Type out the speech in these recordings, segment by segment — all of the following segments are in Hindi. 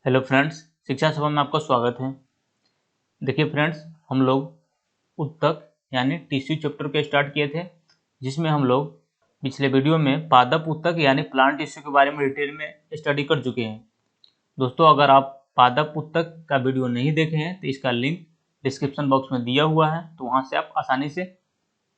हेलो फ्रेंड्स, शिक्षा सभा में आपका स्वागत है। देखिए फ्रेंड्स, हम लोग उत्तक यानी टिश्यू चैप्टर के स्टार्ट किए थे, जिसमें हम लोग पिछले वीडियो में पादप उत्तक यानी प्लांट टिश्यू के बारे में डिटेल में स्टडी कर चुके हैं। दोस्तों, अगर आप पादप उत्तक का वीडियो नहीं देखे हैं तो इसका लिंक डिस्क्रिप्शन बॉक्स में दिया हुआ है, तो वहाँ से आप आसानी से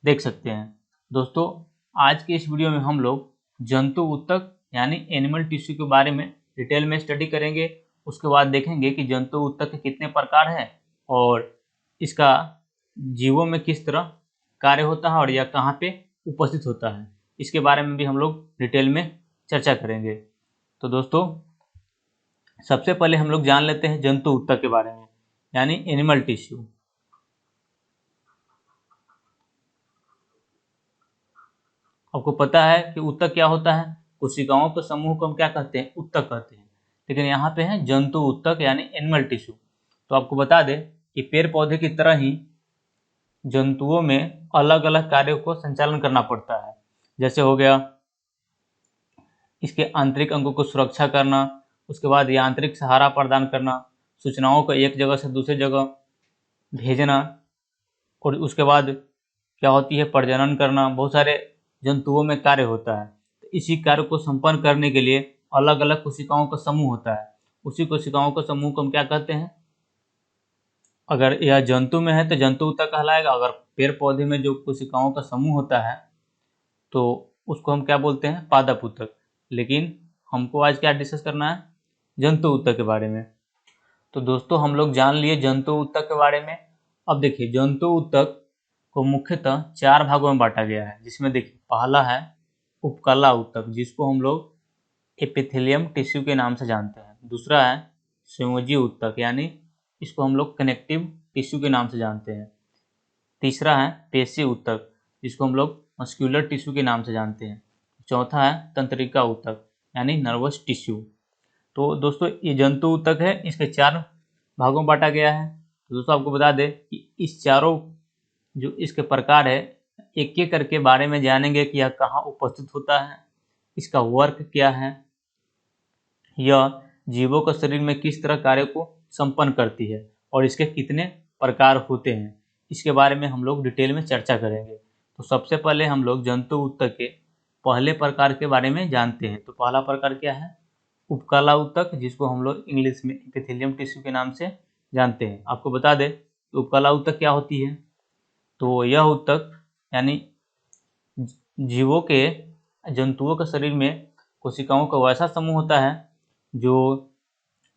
देख सकते हैं। दोस्तों, आज के इस वीडियो में हम लोग जंतु उत्तक यानी एनिमल टिश्यू के बारे में डिटेल में स्टडी करेंगे। उसके बाद देखेंगे कि जंतु उत्तक के कितने प्रकार हैं और इसका जीवों में किस तरह कार्य होता है और यह कहाँ पे उपस्थित होता है, इसके बारे में भी हम लोग डिटेल में चर्चा करेंगे। तो दोस्तों, सबसे पहले हम लोग जान लेते हैं जंतु उत्तक के बारे में यानी एनिमल टिश्यू। आपको पता है कि उत्तक क्या होता है? कोशिकाओं के समूह को हम क्या कहते हैं? उत्तक कहते हैं। लेकिन यहाँ पे है जंतु उत्तक यानी एनिमल टिश्यू। तो आपको बता दें कि पेड़ पौधे की तरह ही जंतुओं में अलग अलग कार्यों को संचालन करना पड़ता है। जैसे हो गया इसके आंतरिक अंगों को सुरक्षा करना, उसके बाद यांत्रिक सहारा प्रदान करना, सूचनाओं को एक जगह से दूसरी जगह भेजना, और उसके बाद क्या होती है प्रजनन करना। बहुत सारे जंतुओं में कार्य होता है। तो इसी कार्य को संपन्न करने के लिए अलग अलग कोशिकाओं का समूह होता है। उसी कोशिकाओं का समूह को हम क्या कहते हैं? अगर यह जंतु में है तो जंतु उत्तक कहलाएगा। अगर पेड़ पौधे में जो कोशिकाओं का समूह होता है तो उसको हम क्या बोलते हैं? पादप उत्तक। लेकिन हमको आज क्या डिस्कस करना है? जंतु उत्तक के बारे में। तो दोस्तों, हम लोग जान लिए जंतु उत्तक के बारे में। अब देखिए, जंतु उत्तक को मुख्यतः 4 भागों में बांटा गया है, जिसमें देखिए पहला है उपकला उत्तक, जिसको हम लोग एपिथेलियम टिश्यू के नाम से जानते हैं। दूसरा है संयोजी उत्तक, यानी इसको हम लोग कनेक्टिव टिश्यू के नाम से जानते हैं। तीसरा है पेशी उत्तक, जिसको हम लोग मस्क्यूलर टिश्यू के नाम से जानते हैं। चौथा है तंत्रिका उत्तक यानी नर्वस टिश्यू। तो दोस्तों, ये जंतु उत्तक है, इसके 4 भागों में बांटा गया है। तो दोस्तों, आपको बता दें कि इस चारों जो इसके प्रकार है, एक एक करके बारे में जानेंगे कि यह कहाँ उपस्थित होता है, इसका वर्क क्या है, यह जीवों के शरीर में किस तरह कार्य को संपन्न करती है और इसके कितने प्रकार होते हैं, इसके बारे में हम लोग डिटेल में चर्चा करेंगे। तो सबसे पहले हम लोग जंतु उत्तक के पहले प्रकार के बारे में जानते हैं। तो पहला प्रकार क्या है? उपकला उत्तक, जिसको हम लोग इंग्लिश में एपिथेलियम टिश्यू के नाम से जानते हैं। आपको बता दें उपकला उत्तक क्या होती है। तो यह उत्तक यानी जीवों के जंतुओं के शरीर में कोशिकाओं का वैसा समूह होता है जो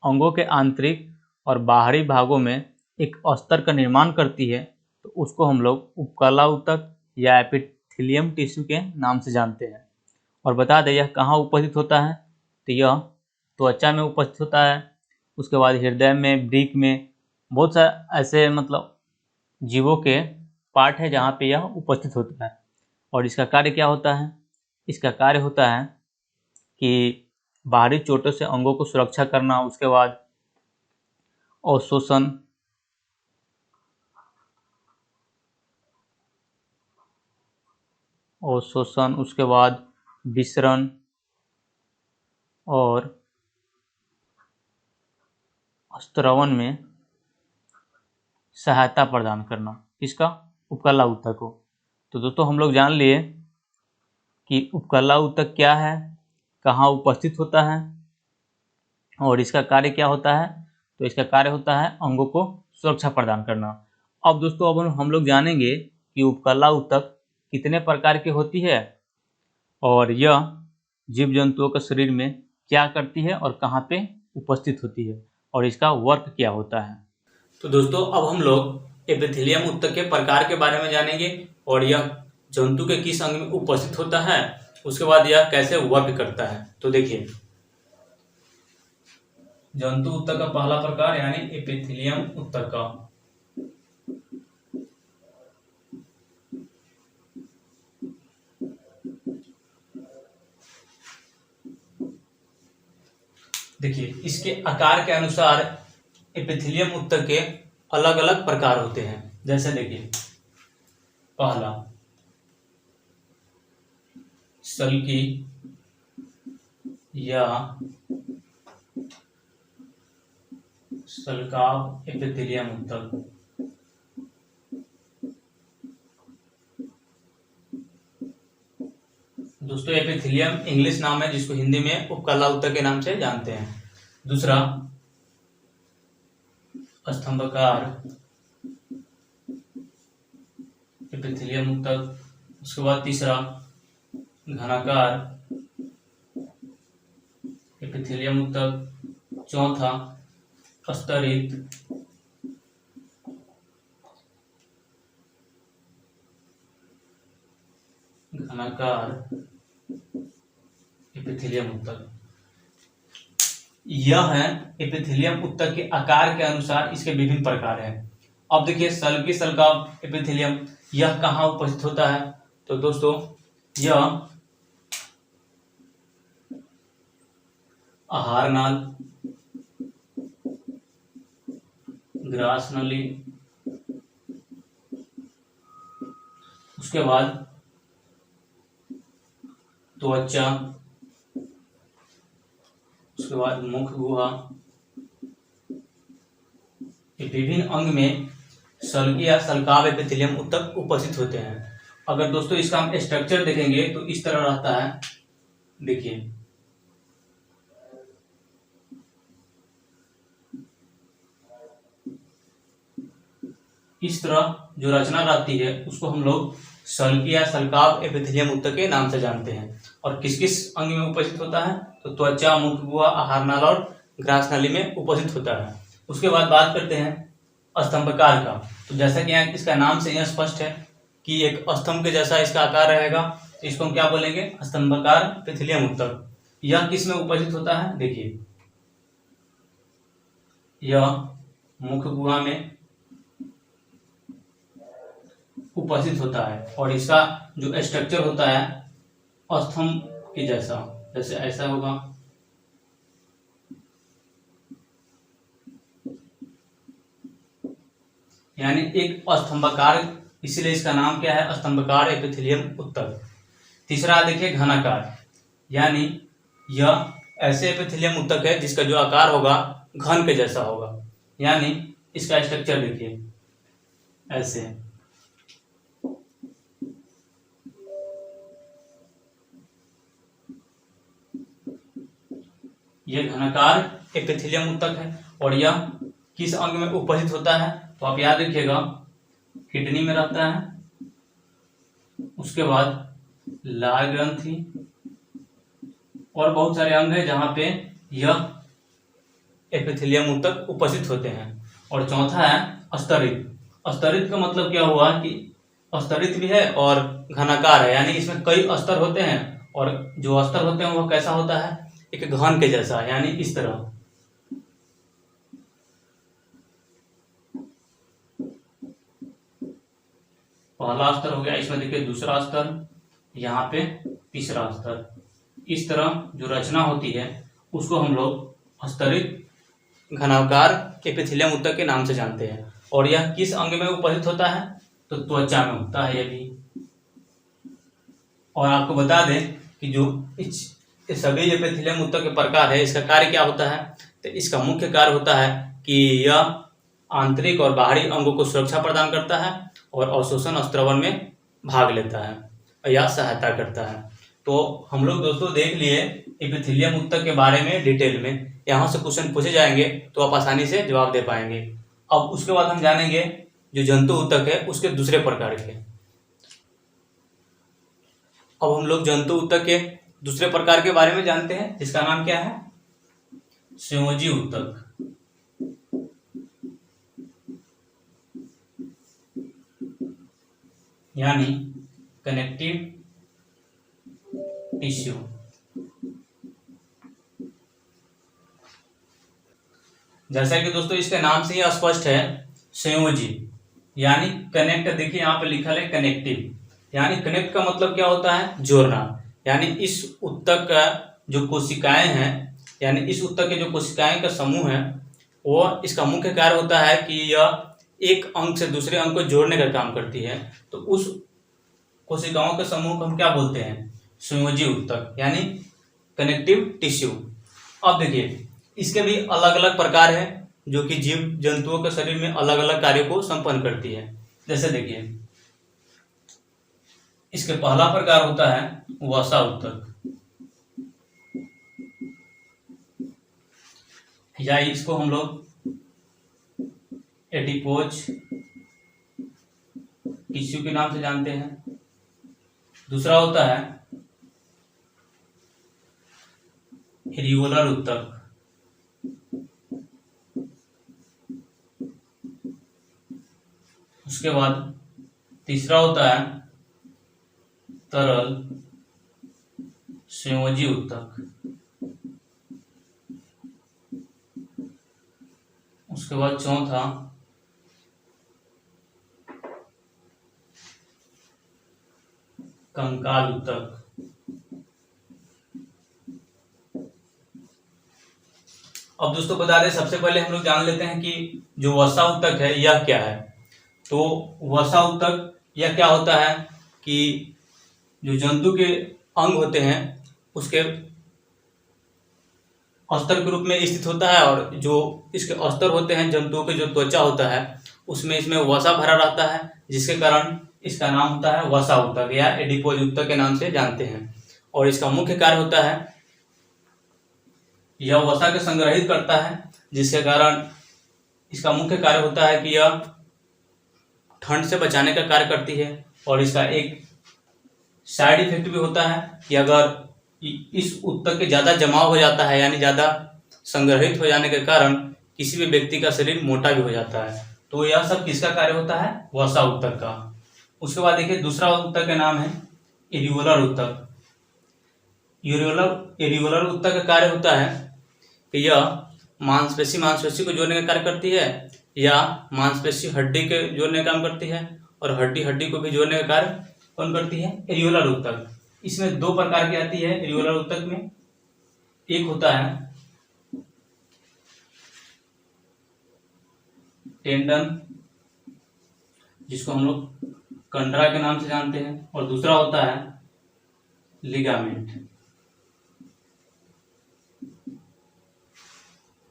अंगों के आंतरिक और बाहरी भागों में एक अस्तर का निर्माण करती है। तो उसको हम लोग उपकला उत्तक या एपिथेलियम टिश्यू के नाम से जानते हैं। और बता दें यह कहाँ उपस्थित होता है। तो यह त्वचा में उपस्थित होता है, उसके बाद हृदय में, वृक्क में, बहुत सारे ऐसे जीवों के पार्ट है जहाँ पे यह उपस्थित होता है। और इसका कार्य क्या होता है? इसका कार्य होता है कि बाहरी चोटों से अंगों को सुरक्षा करना, उसके बाद अवशोषण, उसके बाद विसरण और स्त्रवण में सहायता प्रदान करना। किसका? उपकला उत्तक को। तो दोस्तों, हम लोग जान लिए कि उपकला उत्तक क्या है, कहाँ उपस्थित होता है और इसका कार्य क्या होता है। तो इसका कार्य होता है अंगों को सुरक्षा प्रदान करना। अब दोस्तों, अब हम लोग जानेंगे कि उपकला उत्तक कितने प्रकार की होती है और यह जीव जंतुओं के शरीर में क्या करती है और कहाँ पे उपस्थित होती है और इसका वर्क क्या होता है। तो दोस्तों, अब हम लोग एपिथेलियम उत्तक के प्रकार के बारे में जानेंगे और यह जंतु के किस अंग में उपस्थित होता है, उसके बाद यह कैसे वर्क करता है। तो देखिए, जंतु उत्तक का पहला प्रकार यानी एपिथेलियम उत्तक का। देखिए, इसके आकार के अनुसार एपिथेलियम उत्तक के अलग अलग प्रकार होते हैं। जैसे देखिए, पहला सल्की या सल्काव एपिथेलियम ऊतक। दोस्तों एपिथेलियम इंग्लिश नाम है जिसको हिंदी में उपकला ऊतक के नाम से जानते हैं। दूसरा स्तंभकार एपिथेलियम ऊतक। उसके बाद तीसरा घनाकार एपिथेलियम ऊतक। चौथा स्तरित घनाकार एपिथेलियम ऊतक। यह है एपिथेलियम ऊतक के आकार के अनुसार इसके विभिन्न प्रकार हैं। अब देखिए सल्की सल्काव एपिथेलियम यह कहाँ उपस्थित होता है? तो दोस्तों यह आहार नाल, ग्रास नली, उसके बाद त्वचा, उसके बाद मुख गुहा, ये विभिन्न अंग में सल्की या सल्काव एपिथेलियम ऊतक उपस्थित होते हैं। अगर दोस्तों इसका हम स्ट्रक्चर देखेंगे तो इस तरह रहता है। देखिए इस तरह जो रचना रहती है उसको हम लोग सल्की या सल्काव एपिथेलियम ऊतक के नाम से जानते हैं। और किस किस अंग में उपस्थित होता है? तो त्वचा, मुख गुहा, आहार नाल और ग्रास नली में उपस्थित होता है। उसके बाद बात करते हैं स्तंभकार का। तो जैसा कि यहाँ इसका नाम से यह स्पष्ट है कि एक स्तंभ के जैसा इसका आकार रहेगा, तो इसको हम क्या बोलेंगे? स्तंभकार एपिथेलियम ऊतक। यह किस में उपस्थित होता है? देखिए यह मुख गुहा में उपस्थित होता है और इसका जो स्ट्रक्चर होता है स्तंभ के जैसा, जैसे ऐसा होगा। यानी एक स्तंभकार, इसलिए इसका नाम क्या है? स्तंभकार एपिथेलियम ऊतक। तीसरा देखिए घनाकार, यानी यह ऐसे एपिथेलियम ऊतक है जिसका जो आकार होगा घन के जैसा होगा। यानी इसका स्ट्रक्चर देखिए ऐसे। यह घनाकार एपिथेलियम ऊतक है और यह किस अंग में उपस्थित होता है? तो आप याद रखिएगा किडनी में रहता है, उसके बाद लाल ग्रंथि और बहुत सारे अंग है जहां पे यह एपिथेलियम ऊतक उपस्थित होते हैं। और चौथा है स्तरित। स्तरित का मतलब क्या हुआ कि स्तरित भी है और घनाकार है, यानी इसमें कई स्तर होते हैं और जो स्तर होते हैं वह कैसा होता है? एक घन के जैसा, यानी इस तरह। पहला स्तर हो गया, इसमें देखिए दूसरा स्तर, यहाँ पे तीसरा स्तर। इस तरह जो रचना होती है उसको हम लोग स्तरित घनाकार एपिथेलियम ऊतक के नाम से जानते हैं। और यह किस अंग में उपस्थित होता है? तो त्वचा में होता है यह भी। और आपको बता दें कि जो सभी एपिथेलियम ऊतक के प्रकार है इसका कार्य क्या होता है? तो इसका मुख्य कार्य होता है कि यह आंतरिक और बाहरी अंगों को सुरक्षा प्रदान करता है और अवशोषण स्त्रवण में भाग लेता है या सहायता करता है। तो हम लोग दोस्तों देख लिए एपिथेलियम ऊतक के बारे में डिटेल में। यहाँ से क्वेश्चन पूछे जाएंगे तो आप आसानी से जवाब दे पाएंगे। अब उसके बाद हम जानेंगे जो जंतु ऊतक है उसके दूसरे प्रकार के। अब हम लोग जंतु ऊतक के दूसरे प्रकार के बारे में जानते हैं जिसका नाम क्या है? संयोजी ऊतक। यानी कनेक्टिव टिश्यू। जैसा कि दोस्तों इसके नाम से ही स्पष्ट है संयोजी, यानी कनेक्ट। देखिए यहाँ पे लिखा है कनेक्टिव, यानी कनेक्ट का मतलब क्या होता है? जोड़ना। यानी इस ऊतक का जो कोशिकाएं हैं, यानी इस ऊतक के जो कोशिकाएं का समूह है वो इसका मुख्य कार्य होता है कि यह एक अंग से दूसरे अंग को जोड़ने का काम करती है। तो उस कोशिकाओं के समूह को हम क्या बोलते हैं? संयोजी ऊतक, यानी कनेक्टिव टिश्यू। अब देखिए इसके भी अलग अलग प्रकार है। जो कि जीव जंतुओं के शरीर में अलग अलग कार्यों को संपन्न करती है। जैसे देखिए, इसके पहला प्रकार होता है वसा उत्तक, या इसको हम लोग एडिपोज टिश्यू के नाम से जानते हैं। दूसरा होता है एरियोलर उत्तक, उसके बाद तीसरा होता है तरल संयोजी उत्तक, उसके बाद चौथा कंकाल उत्तक। अब दोस्तों बता दें, सबसे पहले हम लोग जान लेते हैं कि जो वसा उत्तक है यह क्या है। तो वसा उत्तक यह क्या होता है कि जो जंतु के अंग होते हैं उसके अस्तर के रूप में स्थित होता है, और जो इसके अस्तर होते हैं जंतुओं के जो त्वचा होता है उसमें इसमें वसा भरा रहता है, जिसके कारण इसका नाम होता है वसा उत्तक या एडिपोज उत्तक के नाम से जानते हैं। और इसका मुख्य कार्य होता है यह वसा के संग्रहित करता है, जिसके कारण इसका मुख्य कार्य होता है कि यह ठंड से बचाने का कार्य करती है। और इसका एक साइड इफेक्ट भी होता है कि अगर इस उत्तक के ज्यादा जमाव हो जाता है, यानी ज्यादा संग्रहित हो जाने के कारण किसी भी व्यक्ति का शरीर मोटा भी हो जाता है। तो यह सब किसका कार्य होता है? वसा उत्तक का। उसके बाद देखिए, दूसरा उत्तक का नाम है एरियोलर उत्तक। एरियोलर उत्तक का कार्य होता है कि यह मांसपेशी को जोड़ने का कार्य करती है, या मांसपेशी हड्डी के जोड़ने का काम करती है, और हड्डी को भी जोड़ने का कार्य कौन करती है? एरियोलर उत्तक। इसमें दो प्रकार की आती है एरियोलर उत्तक में। एक होता है टेंडन, जिसको हम लोग कंडरा के नाम से जानते हैं, और दूसरा होता है लिगामेंट।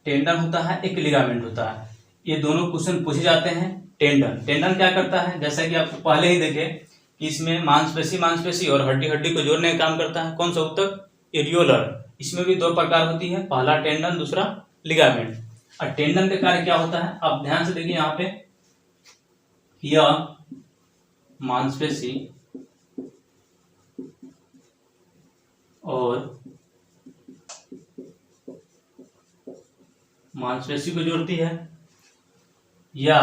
टेंडन होता है, एक लिगामेंट होता है। ये दोनों क्वेश्चन पूछे जाते हैं। टेंडन क्या करता है? जैसा कि आपको पहले ही देखे कि इसमें मांसपेशी और हड्डी को जोड़ने का काम करता है। कौन सा उत्तक? एरियोलर। इसमें भी दो प्रकार होती है, पहला टेंडन, दूसरा लिगामेंट। और टेंडन का कार्य क्या होता है? आप ध्यान से देखिए, यहाँ पे यह मांसपेशी और मांसपेशी को जोड़ती है, या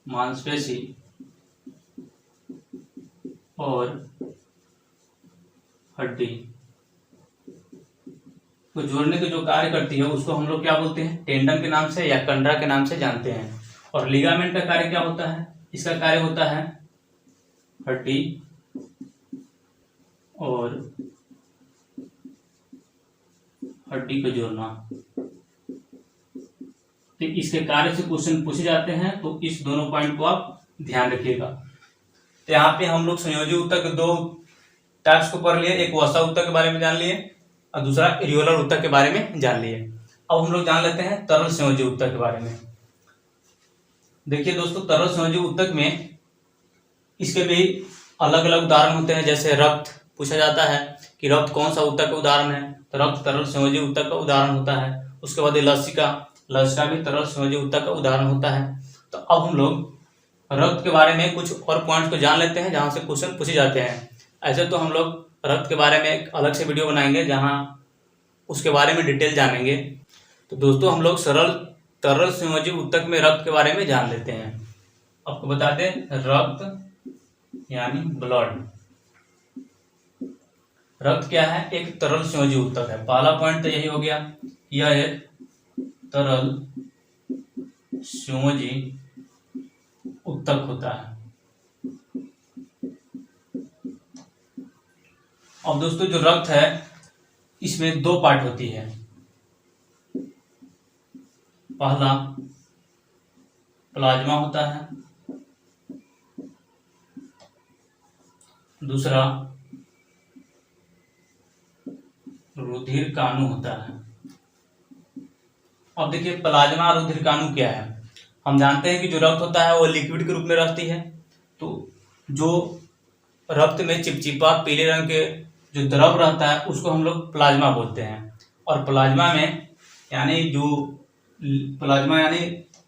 मांसपेशी और हड्डी को जोड़ने के जो कार्य करती है उसको हम लोग क्या बोलते हैं? टेंडन के नाम से या कंडरा के नाम से जानते हैं। और लिगामेंट का कार्य क्या होता है? इसका कार्य होता है हड्डी और हड्डी को जोड़ना। तो इसके कार्य से क्वेश्चन पूछे जाते हैं, तो इस दोनों पॉइंट को आप ध्यान रखिएगा। तो यहाँ पे हम लोग संयोजी उत्तक के दो टाइप्स को पढ़ लिए, एक वसा उत्तक के बारे में जान लिए और दूसरा एरियोलर उत्तक के बारे में जान लिए। अब हम लोग जान लेते हैं तरल संयोजी उत्तक के बारे में। देखिए दोस्तों, तरल संयोजी उत्तक में इसके भी अलग अलग उदाहरण होते हैं। जैसे रक्त पूछा जाता है कि रक्त कौन सा उत्तक का उदाहरण है, तो रक्त तरल संयोजी उत्तक का उदाहरण होता है। उसके बाद लसिका भी तरल संयोजी उत्तक का उदाहरण होता है। तो अब हम लोग रक्त के बारे में कुछ और पॉइंट्स को जान लेते हैं जहां से क्वेश्चन पूछे जाते हैं। ऐसे तो हम लोग रक्त के बारे में एक अलग से वीडियो बनाएंगे जहां उसके बारे में डिटेल जानेंगे। तो दोस्तों, हम लोग तरल संयोजी उत्तक में रक्त के बारे में जान लेते हैं। आपको बता दें, रक्त यानी ब्लड। रक्त क्या है? एक तरल संयोजी उत्तक है। पहला पॉइंट तो यही हो गया, यह एक तरल संयोजी उत्तक होता है। अब दोस्तों, जो रक्त है इसमें दो पार्ट होती है। पहला प्लाज्मा होता है, दूसरा रुधिर काणु होता है। अब देखिए प्लाज्मा रुधिरकाणु क्या है। हम जानते हैं कि जो रक्त होता है वो लिक्विड के रूप में रहती है, तो जो रक्त में चिपचिपा पीले रंग के जो द्रव रहता है उसको हम लोग प्लाज्मा बोलते हैं। और प्लाज्मा में यानी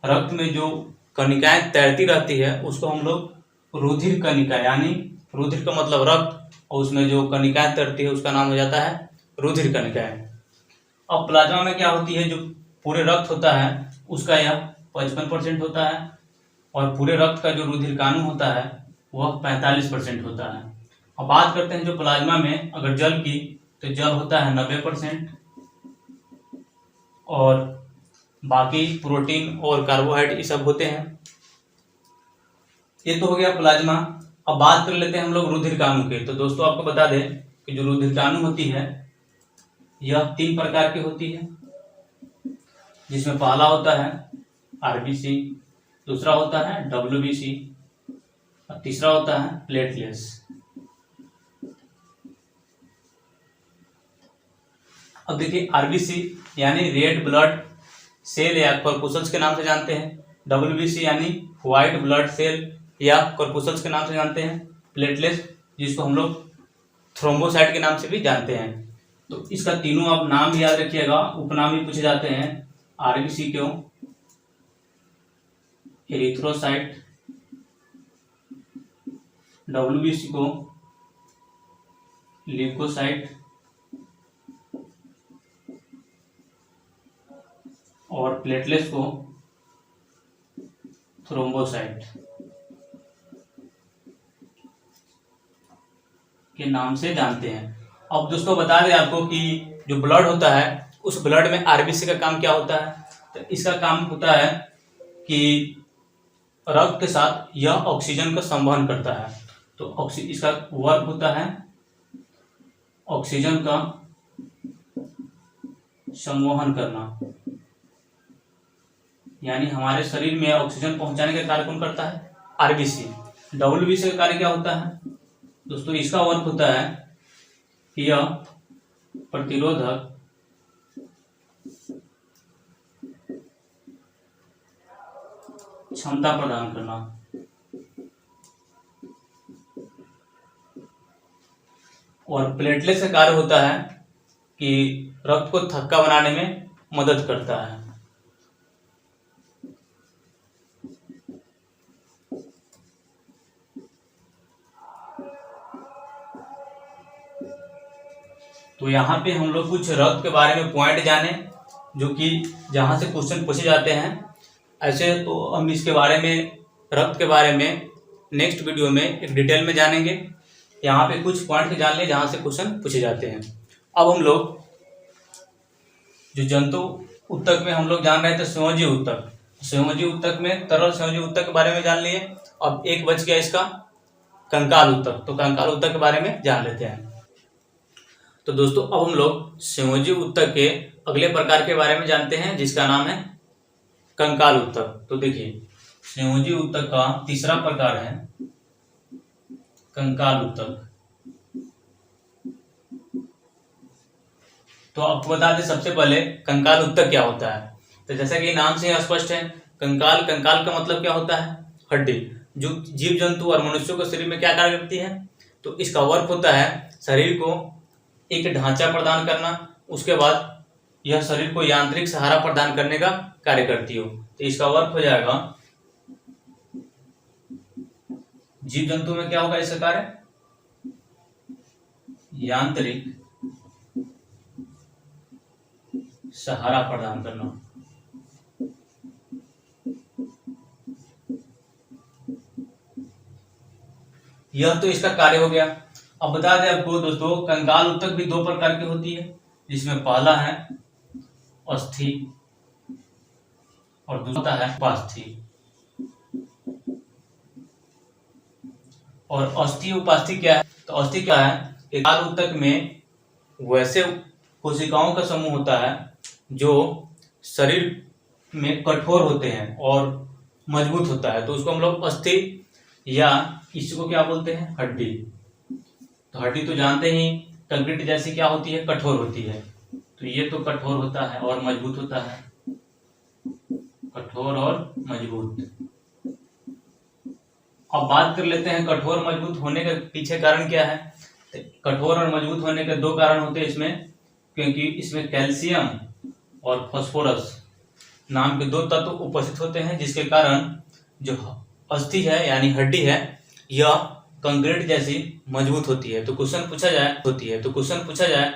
रक्त में जो कणिकाएं तैरती रहती है उसको हम लोग रुधिर कणिका, यानी रुधिर का मतलब रक्त, और उसमें जो कणिकाएं तैरती है उसका नाम हो जाता है रुधिर कणिकाएं। अब प्लाज्मा में क्या होती है, जो पूरे रक्त होता है उसका यह 55% होता है, और पूरे रक्त का जो रुधिरकाणु होता है वह 45% होता है। अब बात करते हैं जो प्लाज्मा में अगर जल की, तो जल होता है 90%, और बाकी प्रोटीन और कार्बोहाइड्रेट ये सब होते हैं। ये तो हो गया प्लाज्मा। अब बात कर लेते हैं हम लोग रुधिरकाणु के। तो दोस्तों आपको बता दें कि जो रुधिरकाणु होती है यह 3 प्रकार की होती है, जिसमें पहला होता है आरबीसी, दूसरा होता है डब्ल्यूबीसी और तीसरा होता है प्लेटलेट्स। अब देखिए आरबीसी यानी रेड ब्लड सेल या कॉर्पुसल्स के नाम से जानते हैं, डब्ल्यूबीसी यानी व्हाइट ब्लड सेल या कॉर्पुसल्स के नाम से जानते हैं, प्लेटलेट्स जिसको हम लोग थ्रोम्बोसाइट के नाम से भी जानते हैं। तो इसका तीनों आप नाम याद रखिएगा, उपनाम भी पूछे जाते हैं। आरबीसी क्यों, एरिथ्रोसाइट, डब्ल्यूबीसी को ल्यूकोसाइट और प्लेटलेट्स को थ्रोम्बोसाइट के नाम से जानते हैं। अब दोस्तों बता दें आपको कि जो ब्लड होता है उस ब्लड में आरबीसी का काम क्या होता है। तो इसका काम होता है कि रक्त के साथ यह ऑक्सीजन का संवहन करता है। तो इसका वर्क होता है ऑक्सीजन का संवहन करना, यानी हमारे शरीर में ऑक्सीजन पहुंचाने का कार्य कौन करता है, आरबीसी। डब्ल्यूबीसी का कार्य क्या होता है दोस्तों, इसका वर्क होता है कि यह प्रतिरोधक क्षमता प्रदान करना, और प्लेटलेट्स का कार्य होता है कि रक्त को थक्का बनाने में मदद करता है। तो यहाँ पे हम लोग कुछ रक्त के बारे में पॉइंट जाने, जो कि जहाँ से क्वेश्चन पूछे जाते हैं। ऐसे तो हम इसके बारे में, रक्त के बारे में नेक्स्ट वीडियो में एक डिटेल में जानेंगे। यहाँ पे कुछ पॉइंट जान लें जहाँ से क्वेश्चन पूछे जाते हैं। अब हम लोग जो जंतु ऊतक में हम लोग जान रहे थे संयोजी ऊतक, संयोजी ऊतक में तरल संयोजी ऊतक के बारे में जान लिए। अब एक बच गया इसका कंकाल ऊतक, तो कंकाल ऊतक के बारे में जान लेते हैं। तो दोस्तों अब हम लोग संयोजी ऊतक के अगले प्रकार के बारे में जानते हैं, जिसका नाम है कंकाल ऊतक। तो देखिए संयोजी ऊतक का तीसरा प्रकार है कंकाल ऊतक। तो आपको बता दें सबसे पहले कंकाल ऊतक क्या होता है। तो जैसा कि नाम से स्पष्ट है, कंकाल, कंकाल का मतलब क्या होता है, हड्डी। जो जीव जंतु और मनुष्यों के शरीर में क्या कार्य करती है, तो इसका वर्क होता है शरीर को एक ढांचा प्रदान करना, उसके बाद यह शरीर को यांत्रिक सहारा प्रदान करने का कार्य करती हो। तो इसका वर्क हो जाएगा, जीव जंतु में क्या होगा इसका कार्य, यांत्रिक सहारा प्रदान करना। यह तो इसका कार्य हो गया। अब बता दें आपको दोस्तों, कंकाल ऊतक भी 2 प्रकार की होती है, जिसमें पहला है अस्थि और दूसरा है उपास्थि। और अस्थि उपास्थि क्या है, तो अस्थि क्या है, कंकाल ऊतक में वैसे कोशिकाओं का समूह होता है जो शरीर में कठोर होते हैं और मजबूत होता है, तो उसको हम लोग अस्थि या इसको क्या बोलते हैं, हड्डी। तो हड्डी तो जानते ही कंक्रीट जैसी क्या होती है, कठोर होती है। तो ये तो कठोर होता है और मजबूत होता है। कठोर और मजबूत। अब बात कर लेते हैं कठोर मजबूत होने के पीछे कारण क्या है। तो कठोर और मजबूत होने के दो कारण होते हैं इसमें, क्योंकि इसमें कैल्शियम और फास्फोरस नाम के दो तत्व उपस्थित होते हैं, जिसके कारण जो अस्थि है यानी हड्डी है यह कंक्रीट जैसी मजबूत होती है। तो क्वेश्चन पूछा जाए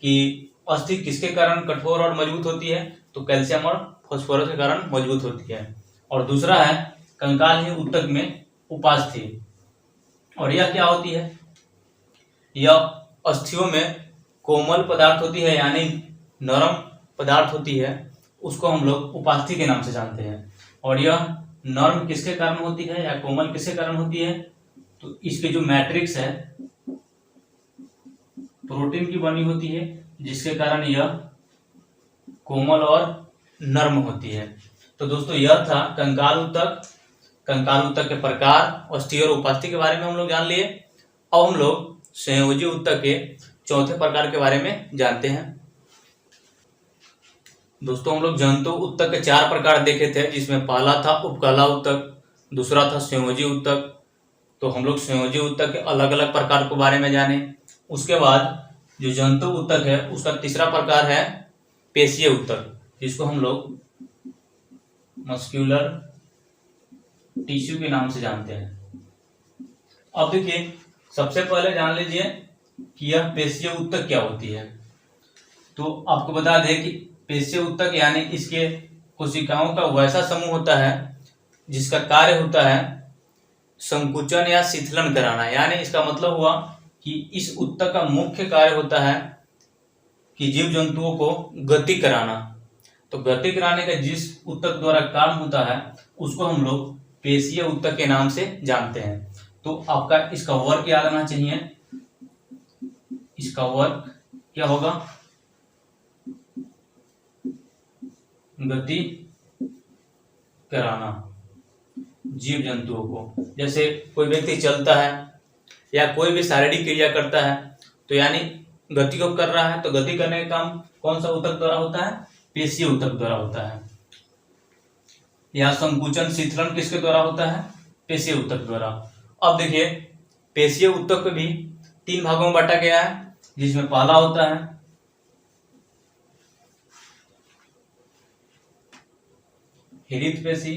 कि अस्थि किसके कारण कठोर और मजबूत होती है, तो कैल्शियम और फास्फोरस के कारण मजबूत होती है। और दूसरा है कंकाल ही ऊतक में उपास्थि, और यह क्या होती है, यह अस्थियों में कोमल पदार्थ होती है यानी नरम पदार्थ होती है, उसको हम लोग उपास्थि के नाम से जानते हैं। और यह नरम किसके कारण होती है या कोमल किसके कारण होती है, तो इसके जो मैट्रिक्स है प्रोटीन की बनी होती है, जिसके कारण यह कोमल और नर्म होती है। तो दोस्तों यह था कंकाल ऊतक के प्रकार, अस्थि और उपास्थि के बारे में हम लोग जान लिए। अब हम लोग संयोजी ऊतक के चौथे प्रकार के बारे में जानते हैं। दोस्तों हम लोग जंतु ऊतक के 4 प्रकार देखे थे, जिसमें पहला था उपकला ऊतक, दूसरा था संयोजी ऊतक। तो हम लोग संयोजी ऊतक के अलग अलग प्रकार के बारे में जाने। उसके बाद जो जंतु ऊतक है उसका तीसरा प्रकार है पेशीय ऊतक, जिसको हम लोग मस्क्यूलर टिश्यू के नाम से जानते हैं। अब देखिए सबसे पहले जान लीजिए कि यह पेशीय ऊतक क्या होती है। तो आपको बता दें कि पेशीय ऊतक यानी इसके कोशिकाओं का वैसा समूह होता है जिसका कार्य होता है संकुचन या शिथिलन कराना। यानी इसका मतलब हुआ कि इस ऊतक का मुख्य कार्य होता है कि जीव जंतुओं को गति कराना। तो गति कराने का जिस ऊतक द्वारा काम होता है उसको हम लोग पेशीय ऊतक के नाम से जानते हैं। तो आपका इसका वर्क याद आना चाहिए। इसका वर्क क्या होगा, गति कराना जीव जंतुओं को। जैसे कोई व्यक्ति चलता है या कोई भी शारीरिक क्रिया करता है तो यानी गति को कर रहा है, तो गति करने का काम कौन सा ऊतक द्वारा होता है, पेशीय ऊतक द्वारा होता है। या संकुचन शिथिलन किसके द्वारा होता है, पेशीय ऊतक द्वारा। अब देखिए पेशीय ऊतक को भी 3 भागों में बांटा गया है, जिसमें पहला होता है हृदय पेशी,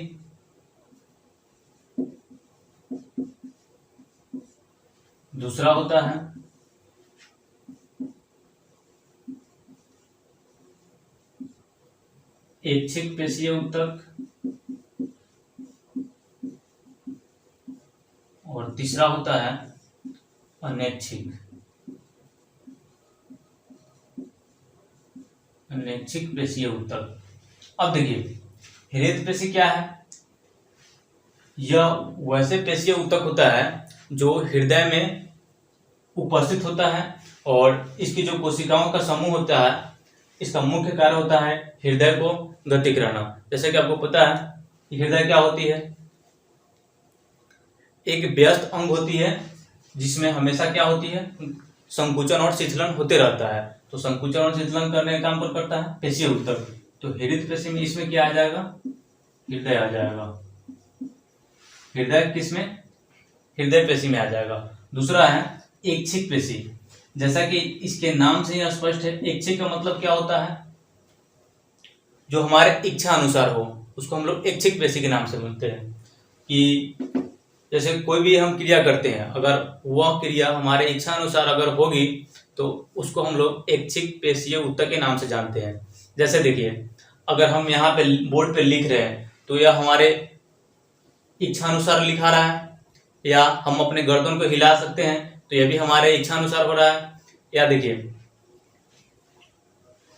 दूसरा होता है ऐच्छिक पेशीय ऊतक, और तीसरा होता है अनैच्छिक पेशीय ऊतक। अब देखिए हृदय पेशी क्या है, यह वैसे पेशीय ऊतक होता है जो हृदय में उपस्थित होता है, और इसकी जो कोशिकाओं का समूह होता है इसका मुख्य कार्य होता है हृदय को गति कराना। जैसे कि आपको पता है कि हृदय क्या होती है, एक व्यस्त अंग होती है जिसमें हमेशा क्या होती है, संकुचन और शिथिलन होते रहता है। तो संकुचन और शिथिलन करने का काम करता है पेशीय ऊतक। तो हृदय पेशी में इसमें क्या आ जाएगा, हृदय आ जाएगा। हृदय किसमें, हृदय पेशी में आ जाएगा। दूसरा है ऐच्छिक पेशी। जैसा कि इसके नाम से ही स्पष्ट है, ऐच्छिक का मतलब क्या होता है, जो हमारे इच्छा अनुसार हो उसको हम लोग ऐच्छिक पेशी के नाम से बोलते हैं। कि जैसे कोई भी हम क्रिया करते हैं, अगर वह क्रिया हमारे इच्छा अनुसार अगर होगी तो उसको हम लोग ऐच्छिक पेशीय ऊतक के नाम से जानते हैं। जैसे देखिए अगर हम यहाँ पे बोर्ड पे लिख रहे हैं तो यह हमारे इच्छा अनुसार लिखा रहा है, या हम अपने गर्दन को हिला सकते हैं तो यह भी हमारे इच्छा अनुसार हो रहा है। या देखिए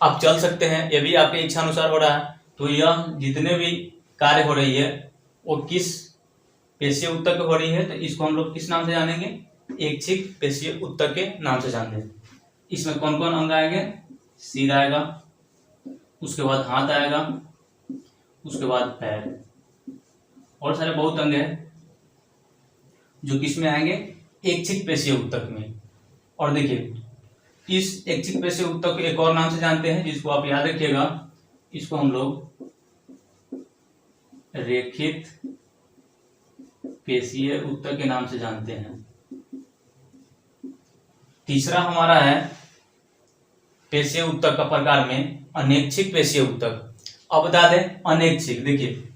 आप चल सकते हैं, यह भी आपके इच्छा अनुसार हो रहा है। तो यह जितने भी कार्य हो रही है वो किस पेशीय ऊतक हो रही है, तो इसको हम लोग किस नाम से जानेंगे, ऐच्छिक पेशीय ऊतक के नाम से जानेंगे। इसमें कौन कौन अंग आएंगे, सिर आएगा, उसके बाद हाथ आएगा, उसके बाद पैर, और सारे बहुत अंग हैं जो किस में आएंगे, ऐच्छिक पेशीय ऊतक में। और देखिए इस ऐच्छिक पेशीय ऊतक को एक और नाम से जानते हैं जिसको आप याद रखिएगा, इसको हम लोग रेखित पेशीय ऊतक के नाम से जानते हैं। तीसरा हमारा है पेशीय ऊतक का प्रकार में अनैच्छिक पेशीय ऊतक। अब बता दें अनैच्छिक, देखिए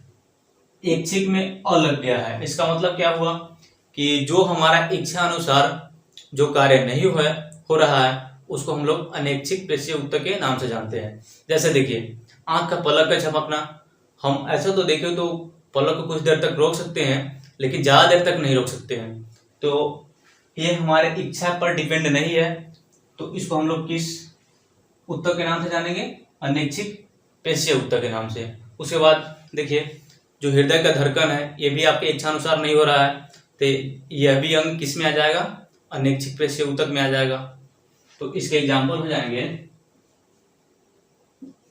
ऐच्छिक में अ लग गया है, इसका मतलब क्या हुआ कि जो हमारा इच्छा अनुसार जो कार्य नहीं हो रहा है उसको हम लोग अनैच्छिक पेशीय ऊतक के नाम से जानते हैं। जैसे देखिए आंख का पलक का झपकना, हम ऐसा तो देखें तो पलक को कुछ देर तक रोक सकते हैं लेकिन ज्यादा देर तक नहीं रोक सकते हैं, तो ये हमारे इच्छा पर डिपेंड नहीं है, तो इसको हम लोग किस ऊतक के नाम से जानेंगे? अनैच्छिक पेशीय ऊतक के नाम से। उसके बाद देखिए जो हृदय का धड़कन है ये भी आपके इच्छा अनुसार नहीं हो रहा है, तो यह भी अंग किस में आ जाएगा? अनैच्छिक पेशीय ऊतक में आ जाएगा। तो इसके एग्जाम्पल हो जाएंगे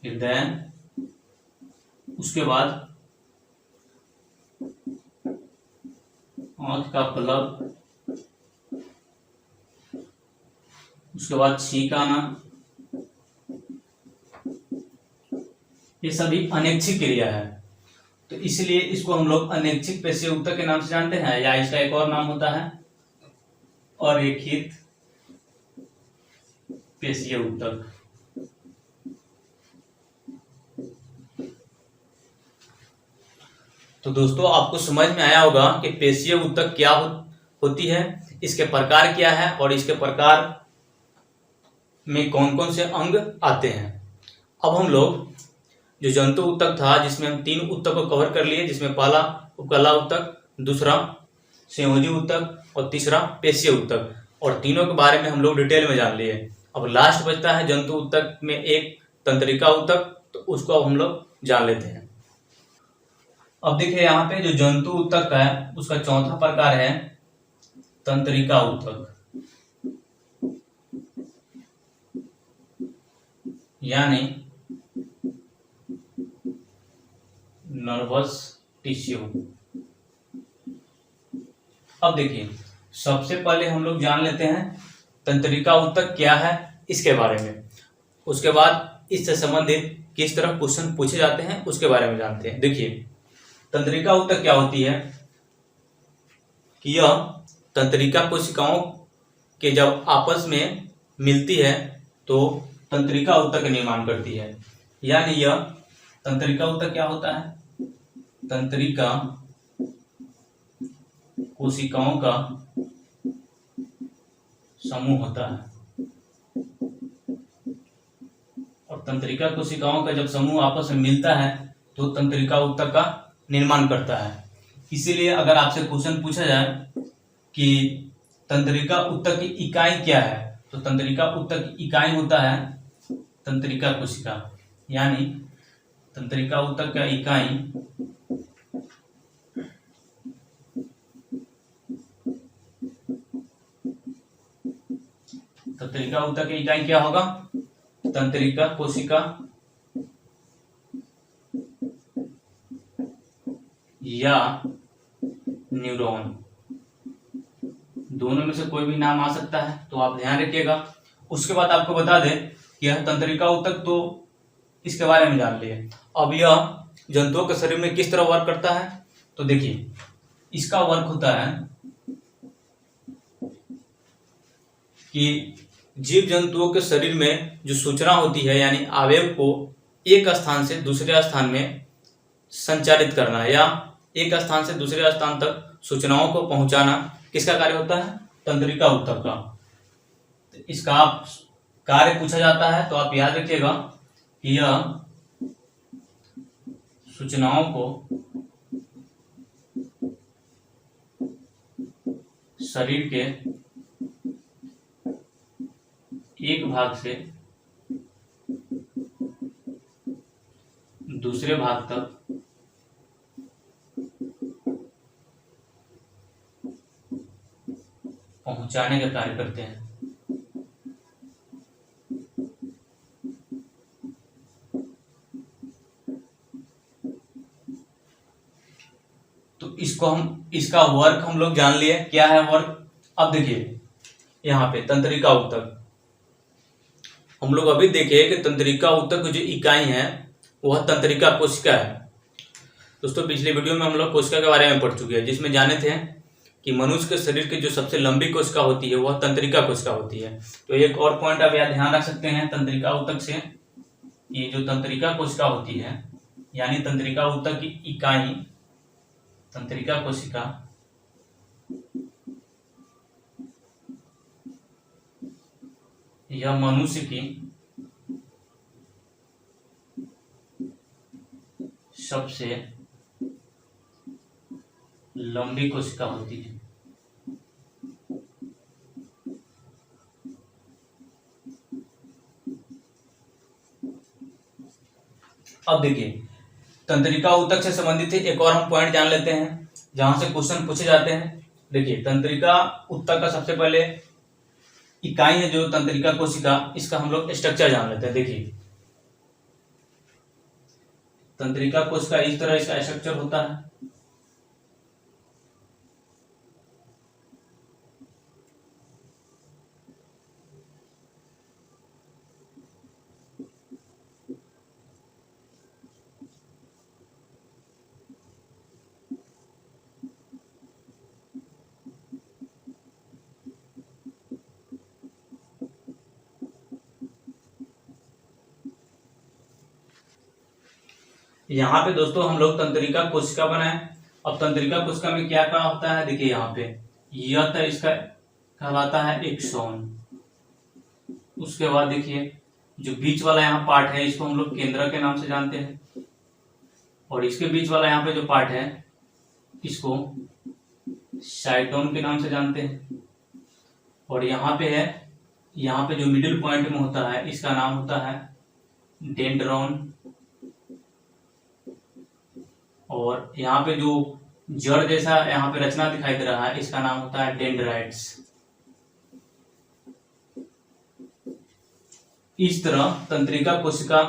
हृदय, उसके बाद आंख का पलक, उसके बाद छींक आना, ये सभी अनैच्छिक क्रिया है, तो इसलिए इसको हम लोग अनैच्छिक पेशीय ऊतक के नाम से जानते हैं, या इसका एक और नाम होता है अरेखित पेशीय ऊतक। तो दोस्तों आपको समझ में आया होगा कि पेशीय ऊतक क्या होती है, इसके प्रकार क्या है और इसके प्रकार में कौन कौन से अंग आते हैं। अब हम लोग जो जंतु ऊतक था जिसमें हम 3 ऊतक को कवर कर लिए, जिसमें पहला उपकला ऊतक, दूसरा संयोजी ऊतक और तीसरा पेशीय ऊतक, और तीनों के बारे में हम लोग डिटेल में जान लिए। अब लास्ट बचता है जंतु ऊतक में एक तंत्रिका ऊतक, तो उसको अब हम लोग जान लेते हैं। अब देखिए यहाँ पे जो जंतु ऊतक है उसका चौथा प्रकार है तंत्रिका ऊतक, यानी नर्वस टिश्यू। अब देखिए सबसे पहले हम लोग जान लेते हैं तंत्रिका ऊतक क्या है इसके बारे में, उसके बाद इससे संबंधित किस तरह क्वेश्चन पूछे जाते हैं उसके बारे में जानते हैं। देखिए तंत्रिका ऊतक क्या होती है कि यह तंत्रिका कोशिकाओं के जब आपस में मिलती है तो तंत्रिका ऊतक का निर्माण करती है, यानी यह तंत्रिका ऊतक क्या होता है? तंत्रिका कोशिकाओं का समूह होता है, और तंत्रिका कोशिकाओं का जब समूह आपस में मिलता है तो तंत्रिका ऊतक का निर्माण करता है। इसीलिए अगर आपसे क्वेश्चन पूछा जाए कि तंत्रिका ऊतक की इकाई क्या है, तो तंत्रिका ऊतक की इकाई होता है तंत्रिका कोशिका, यानी तंत्रिका ऊतक का इकाई तंत्रिका ऊतक की इकाई क्या होगा? तंत्रिका कोशिका या न्यूरॉन, दोनों में से कोई भी नाम आ सकता है, तो आप ध्यान रखिएगा। उसके बाद आपको बता दें कि यह तंत्रिका ऊतक तो इसके बारे में जान लिए। अब यह जंतुओं के शरीर में किस तरह वर्क करता है, तो देखिए इसका वर्क होता है कि जीव जंतुओं के शरीर में जो सूचना होती है, यानी अवयव को एक स्थान से दूसरे स्थान में संचारित करना या एक स्थान से दूसरे स्थान तक सूचनाओं को पहुंचाना, किसका कार्य होता है? तंत्रिका ऊतक का। तो इसका आप कार्य पूछा जाता है तो आप याद रखिएगा कि यह सूचनाओं को शरीर के एक भाग से दूसरे भाग तक पहुंचाने का कार्य करते हैं। तो इसका वर्क हम लोग जान लिए, क्या है वर्क। अब देखिए यहाँ पे तंत्रिका ऊतक, हम लोग अभी देखे कि तंत्रिका ऊतक की जो इकाई है वह तंत्रिका कोशिका है। दोस्तों पिछले वीडियो में हम लोग कोशिका के बारे में पढ़ चुके हैं, जिसमें जाने थे कि मनुष्य के शरीर की जो सबसे लंबी कोशिका होती है वह तंत्रिका कोशिका होती है। तो एक और पॉइंट आप यहाँ ध्यान रख सकते हैं तंत्रिका ऊतक से, ये जो तंत्रिका कोशिका होती है यानी तंत्रिका ऊतक की इकाई तंत्रिका कोशिका यह मनुष्य की सबसे लंबी कोशिका होती है। अब देखिए तंत्रिका ऊतक से संबंधित एक और हम पॉइंट जान लेते हैं जहां से क्वेश्चन पूछे जाते हैं। देखिए तंत्रिका ऊतक का सबसे पहले इकाई है जो तंत्रिका कोशिका, इसका हम लोग स्ट्रक्चर जान लेते हैं। देखिए तंत्रिका कोशिका इस तरह इसका स्ट्रक्चर होता है। यहाँ पे दोस्तों हम लोग तंत्रिका कोशिका बनाए। अब तंत्रिका कोशिका में क्या क्या होता है, देखिए यहाँ पे यह तो इसका कहलाता है एक्सॉन। उसके बाद देखिए जो बीच वाला यहाँ पार्ट है इसको हम लोग केंद्रक के नाम से जानते हैं, और इसके बीच वाला यहाँ पे जो पार्ट है इसको साइटोन के नाम से जानते हैं। और यहाँ पे है, यहाँ पे जो मिडिल पॉइंट में होता है इसका नाम होता है डेंड्रॉन। और यहाँ पे जो जड़ जैसा यहाँ पे रचना दिखाई दे रहा है इसका नाम होता है डेंड्राइट्स। इस तरह तंत्रिका कोशिका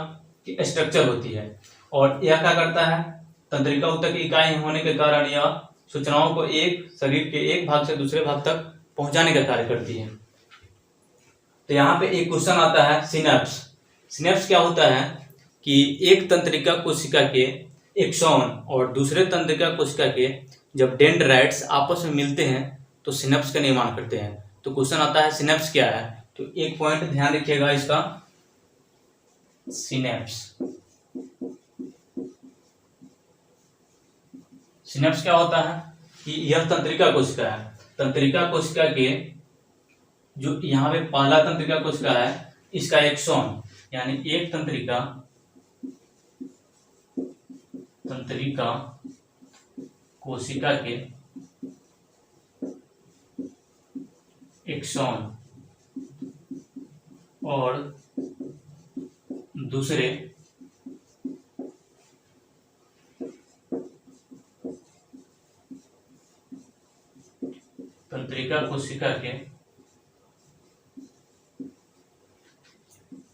की स्ट्रक्चर होती है। और यह क्या करता है, तंत्रिका ऊतक की इकाई होने के कारण यह सूचनाओं को एक शरीर के एक भाग से दूसरे भाग तक पहुंचाने का कार्य करती है। तो यहाँ पे एक क्वेश्चन आता है सिनेप्स। सिनेप्स क्या होता है कि एक तंत्रिका कोशिका के एक्सॉन और दूसरे तंत्रिका कोशिका के जब डेंड्राइट्स आपस में मिलते हैं तो सिनेप्स का निर्माण करते हैं। तो क्वेश्चन आता है सिनेप्स क्या है, तो एक पॉइंट ध्यान रखिएगा इसका, सिनेप्स। सिनेप्स क्या होता है कि यह तंत्रिका कोशिका है। तंत्रिका कोशिका के जो यहाँ पे पहला तंत्रिका कोशिका है इसका एक्सॉन यानी एक तंत्रिका कोशिका के एक्सॉन और दूसरे तंत्रिका कोशिका के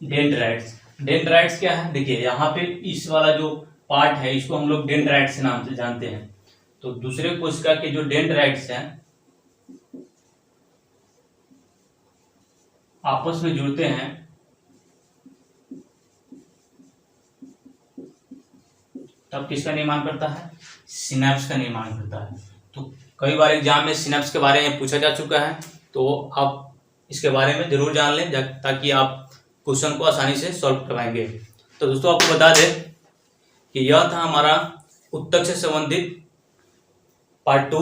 डेंड्राइट्स। डेंड्राइट्स क्या है, देखिए यहाँ पे इस वाला जो पार्ट है इसको हम लोग डेंड्राइट्स नाम से जानते हैं। तो दूसरे कोशिका के जो डेंड्राइट्स हैं आपस में जुड़ते हैं तब किसका निर्माण करता है, सिनेप्स का निर्माण करता है। तो कई बार एग्जाम में सिनेप्स के बारे में पूछा जा चुका है, तो आप इसके बारे में जरूर जान लें ताकि आप क्वेश्चन को आसानी से सॉल्व कर पाएंगे। तो दोस्तों आपको बता दें कि यह था हमारा ऊतक से संबंधित पार्ट 2।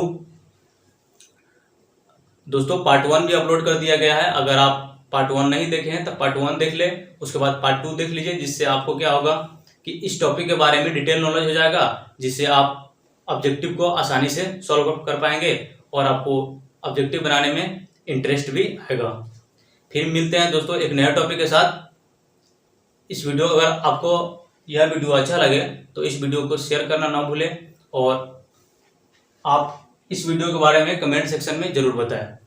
दोस्तों पार्ट 1 भी अपलोड कर दिया गया है, अगर आप पार्ट 1 नहीं देखे हैं तो पार्ट 1 देख ले, उसके बाद पार्ट 2 देख लीजिए, जिससे आपको क्या होगा कि इस टॉपिक के बारे में डिटेल नॉलेज हो जाएगा, जिससे आप ऑब्जेक्टिव को आसानी से सॉल्व कर पाएंगे और आपको ऑब्जेक्टिव बनाने में इंटरेस्ट भी आएगा। फिर मिलते हैं दोस्तों एक नए टॉपिक के साथ। इस वीडियो अगर आपको यह वीडियो अच्छा लगे तो इस वीडियो को शेयर करना ना भूलें और आप इस वीडियो के बारे में कमेंट सेक्शन में जरूर बताएं।